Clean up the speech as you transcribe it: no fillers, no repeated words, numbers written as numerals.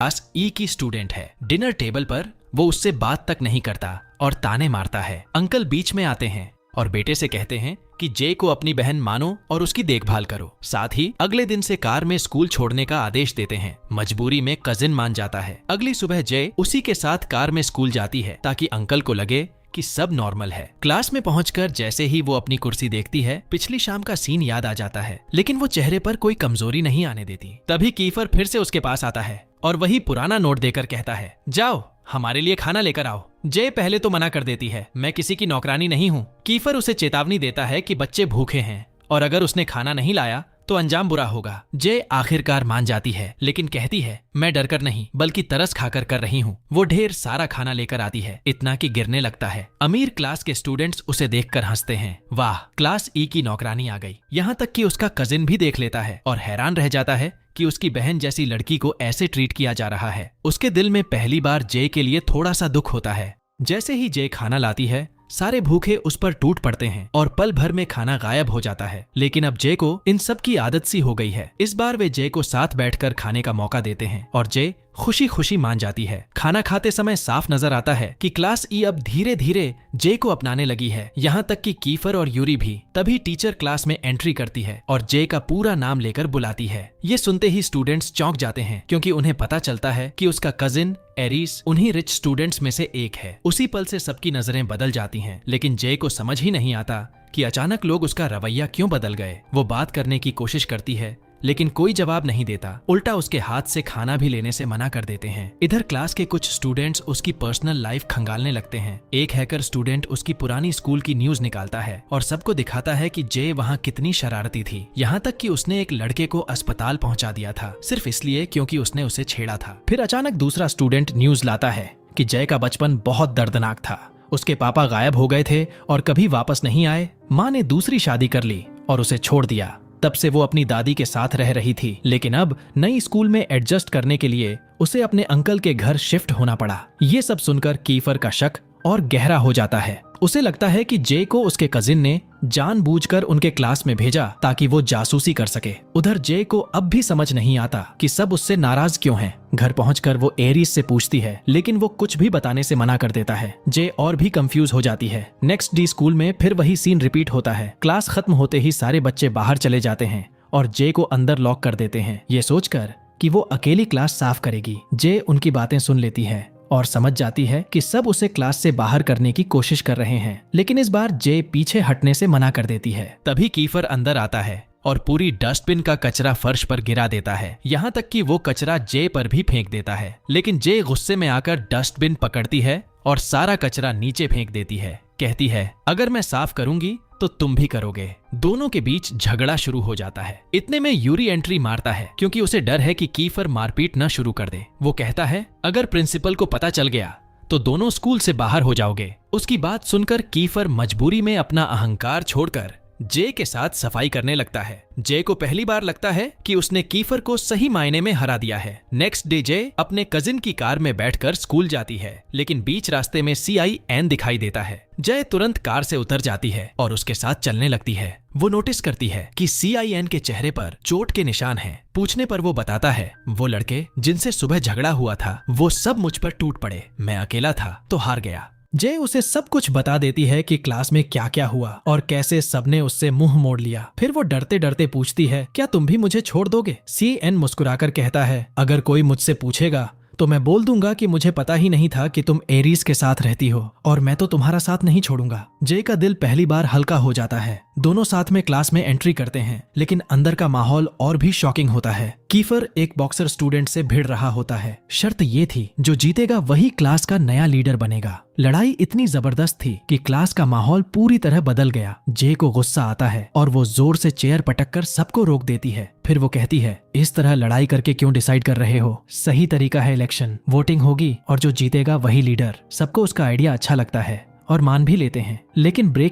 Class ई की student है। Dinner table पर वो उससे बात तक नहीं करता और ताने मारता है। अंकल बीच में आते हैं और बेटे से कहते हैं कि जे को अपनी बहन मानो और उसकी देखभाल करो। साथ ही अगले दिन से कार में स्कूल छोड़ने का आदेश देते हैं। मजबूरी में कजिन मान जाता है। अगली सुबह जे उसी के साथ कार में स्कूल जाती है ताकि अंकल को लगे कि सब नॉर्मल है। क्लास में पहुंचकर जैसे ही वो अपनी कुर्सी देखती है, पिछली शाम का सीन याद आ जाता है, लेकिन वो चेहरे पर कोई कमजोरी नहीं आने देती। तभी कीफर फिर से उसके पास आता है और वही पुराना नोट देकर कहता है, जाओ हमारे लिए खाना लेकर आओ। जे पहले तो मना कर देती है, मैं किसी की नौकरानी नहीं हूँ। कीफर उसे चेतावनी देता है कि बच्चे भूखे हैं और अगर उसने खाना नहीं लाया तो अंजाम बुरा होगा। जे आखिरकार मान जाती है, लेकिन कहती है, मैं डरकर नहीं बल्कि तरस खाकर कर रही हूँ। वो ढेर सारा खाना लेकर आती है, इतना कि गिरने लगता है। अमीर क्लास के स्टूडेंट्स उसे देखकर हंसते हैं। वाह, क्लास ई की नौकरानी आ गई। यहाँ तक कि उसका कजिन भी देख लेता है और हैरान रह जाता है कि उसकी बहन जैसी लड़की को ऐसे ट्रीट किया जा रहा है। उसके दिल में पहली बार जे के लिए थोड़ा सा दुख होता है। जैसे ही जे खाना लाती है, सारे भूखे उस पर टूट पड़ते हैं और पल भर में खाना गायब हो जाता है। लेकिन अब जे को इन सब की आदत सी हो गई है। इस बार वे जे को साथ बैठकर खाने का मौका देते हैं और जे खुशी खुशी मान जाती है। खाना खाते समय साफ नजर आता है कि क्लास ई अब धीरे धीरे जे को अपनाने लगी है। यहाँ तक कि कीफर और यूरी भी। तभी टीचर क्लास में एंट्री करती है और जे का पूरा नाम लेकर बुलाती है। ये सुनते ही स्टूडेंट्स चौंक जाते हैं, क्योंकि उन्हें पता चलता है कि उसका कजिन एरिस उन्हीं रिच स्टूडेंट्स में से एक है। उसी पल से सबकी नजरें बदल जाती हैं, लेकिन जे को समझ ही नहीं आता कि अचानक लोग उसका रवैया क्यों बदल गए। वो बात करने की कोशिश करती है, लेकिन कोई जवाब नहीं देता। उल्टा उसके हाथ से खाना भी लेने से मना कर देते हैं। इधर क्लास के कुछ स्टूडेंट्स उसकी पर्सनल लाइफ खंगालने लगते हैं। एक हैकर स्टूडेंट उसकी पुरानी स्कूल की न्यूज निकालता है और सबको दिखाता है कि जे वहाँ कितनी शरारती थी। यहाँ तक कि उसने एक लड़के को अस्पताल पहुंचा दिया था, सिर्फ इसलिए क्योंकि उसने उसे छेड़ा था। फिर अचानक दूसरा स्टूडेंट न्यूज लाता है कि जय का बचपन बहुत दर्दनाक था। उसके पापा गायब हो गए थे और कभी वापस नहीं आए। माँ ने दूसरी शादी कर ली और उसे छोड़ दिया। तब से वो अपनी दादी के साथ रह रही थी, लेकिन अब नई स्कूल में एडजस्ट करने के लिए उसे अपने अंकल के घर शिफ्ट होना पड़ा। ये सब सुनकर कीफर का शक और गहरा हो जाता है। उसे लगता है कि जे को उसके कजिन ने जानबूझकर उनके क्लास में भेजा ताकि वो जासूसी कर सके। उधर जे को अब भी समझ नहीं आता कि सब उससे नाराज क्यों हैं। घर पहुंचकर वो एरिस से पूछती है, लेकिन वो कुछ भी बताने से मना कर देता है। जे और भी कंफ्यूज हो जाती है। नेक्स्ट डे स्कूल में फिर वही सीन रिपीट होता है। क्लास खत्म होते ही सारे बच्चे बाहर चले जाते हैं और जे को अंदर लॉक कर देते हैं, ये सोचकर कि वो अकेली क्लास साफ करेगी। जे उनकी बातें सुन लेती है और समझ जाती है कि सब उसे क्लास से बाहर करने की कोशिश कर रहे हैं, लेकिन इस बार जे पीछे हटने से मना कर देती है। तभी कीफर अंदर आता है और पूरी डस्टबिन का कचरा फर्श पर गिरा देता है। यहाँ तक कि वो कचरा जे पर भी फेंक देता है, लेकिन जे गुस्से में आकर डस्टबिन पकड़ती है और सारा कचरा नीचे फेंक देती है। कहती है, अगर मैं साफ करूंगी तो तुम भी करोगे। दोनों के बीच झगड़ा शुरू हो जाता है। इतने में यूरी एंट्री मारता है, क्योंकि उसे डर है कि कीफर मारपीट न शुरू कर दे। वो कहता है, अगर प्रिंसिपल को पता चल गया तो दोनों स्कूल से बाहर हो जाओगे। उसकी बात सुनकर कीफर मजबूरी में अपना अहंकार छोड़कर जे के साथ सफाई करने लगता है। जे को पहली बार लगता है कि उसने कीफर को सही मायने में हरा दिया है। नेक्स्ट डे जे अपने कजिन की कार में बैठकर स्कूल जाती है, लेकिन बीच रास्ते में CIN दिखाई देता है। जय तुरंत कार से उतर जाती है और उसके साथ चलने लगती है। वो नोटिस करती है कि CIN के चेहरे पर चोट के निशान हैं। पूछने पर वो बताता है, वो लड़के जिनसे सुबह झगड़ा हुआ था वो सब मुझ पर टूट पड़े। मैं अकेला था तो हार गया। जय उसे सब कुछ बता देती है कि क्लास में क्या क्या हुआ और कैसे सबने उससे मुंह मोड़ लिया। फिर वो डरते डरते पूछती है, क्या तुम भी मुझे छोड़ दोगे? CN मुस्कुराकर कहता है, अगर कोई मुझसे पूछेगा तो मैं बोल दूंगा कि मुझे पता ही नहीं था कि तुम एरिस के साथ रहती हो और मैं तो तुम्हारा साथ नहीं छोड़ूंगा। जय का दिल पहली बार हल्का हो जाता है। दोनों साथ में क्लास में एंट्री करते हैं, लेकिन अंदर का माहौल और भी शॉकिंग होता है। कीफर एक बॉक्सर स्टूडेंट से भिड़ रहा होता है। शर्त ये थी, जो जीतेगा वही क्लास का नया लीडर बनेगा। लड़ाई इतनी जबरदस्त थी कि क्लास का माहौल पूरी तरह बदल गया। जे को गुस्सा आता है और वो जोर से चेयर पटककर सबको रोक देती है। फिर वो कहती है, इस तरह लड़ाई करके क्यों डिसाइड कर रहे हो? सही तरीका है इलेक्शन, वोटिंग होगी और जो जीतेगा वही लीडर। सबको उसका आइडिया अच्छा लगता है और मान भी लेते हैं, लेकिन ब्रेक